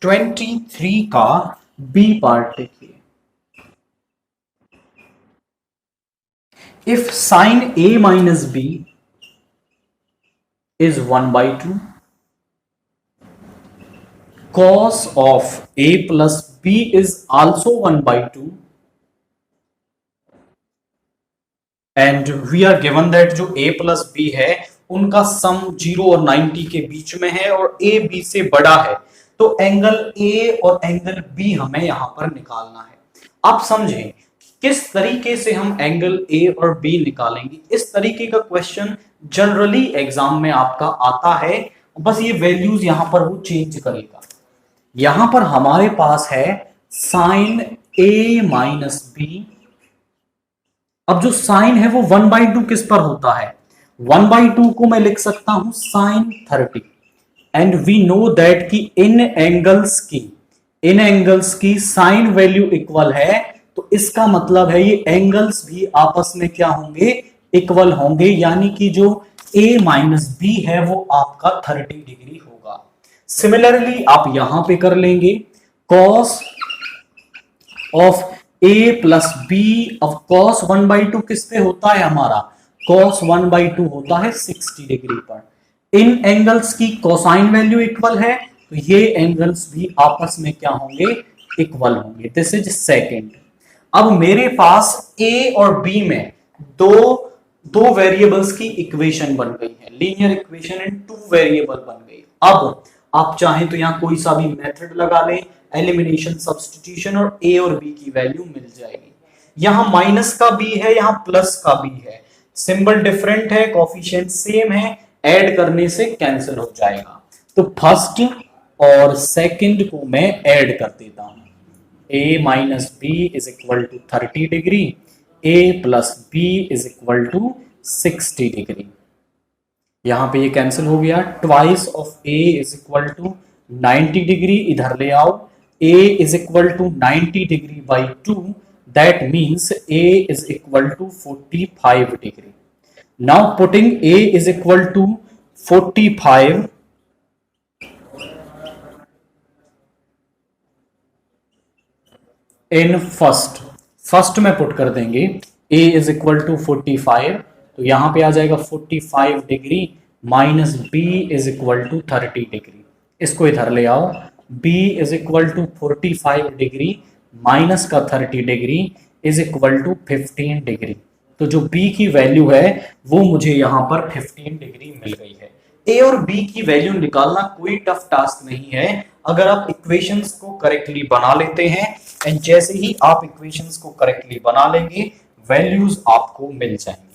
23 का B part देखिए। If sine A minus B is 1/2, cos of a plus b is also 1/2, and we are given that जो a plus b है उनका सम 0 और 90 के बीच में है और a b से बड़ा है, तो एंगल a और एंगल b हमें यहां पर निकालना है। आप समझें किस तरीके से हम एंगल a और b निकालेंगे। इस तरीके का क्वेश्चन जनरली एग्जाम में आपका आता है, बस ये वैल्यूज यहां पर वो चेंज करेगा। यहां पर हमारे पास है साइन a माइनस बी। अब जो साइन है वो 1/2 किस पर होता है, 1/2 को मैं लिख सकता हूं sine 30, and we know that कि इन एंगल्स की साइन वैल्यू इक्वल है, तो इसका मतलब है ये एंगल्स भी आपस में क्या होंगे, इक्वल होंगे, यानी कि जो a माइनस बी है वो आपका 30 डिग्री होगा। सिमिलरली आप यहां पे कर लेंगे cos of a plus B. अब cos 1/2 किस पे होता है हमारा, cos 1/2 होता है 60 डिग्री पर। इन एंगल्स की कोसाइन वैल्यू इक्वल है, तो ये एंगल्स भी आपस में क्या होंगे, इक्वल होंगे। This is second. अब मेरे पास a और b में दो वेरिएबल्स की इक्वेशन बन गई है, linear equation and two variable बन गई। अब आप चाहें तो यहां कोई सा भी मेथड लगा लें, एलिमिनेशन, सब्स्टिट्यूशन, और a और b की वैल्यू मिल जाएगी। यहां माइनस का b है, यहां प्लस का b है, सिंबल डिफरेंट है, कोफिशिएंट सेम है, ऐड करने से कैंसिल हो जाएगा। तो फर्स्ट और सेकंड को मैं ऐड कर देता हूं। a minus B is equal to 30 degree, a plus B is equal to 60 degree. यहां पे ये कैंसिल हो गया। Twice of a is equal to 90 degree, इधर ले आओ, a is equal to 90 degree by 2, that means a is equal to 45 degree. Now putting a is equal to 45 in first में put कर देंगे a is equal to 45, तो यहां पे आ जाएगा 45 degree minus b is equal to 30 degree. इसको इधर ले आओ, b is equal to 45 degree minus का 30 degree is equal to 15 degree. तो जो b की वैल्यू है वो मुझे यहां पर 15 डिग्री मिल गई है। a और b की वैल्यू निकालना कोई टफ टास्क नहीं है, अगर आप इक्वेशंस को करेक्टली बना लेते हैं, एंड जैसे ही आप इक्वेशंस को करेक्टली बना लेंगे वैल्यूज आपको मिल जाएंगे।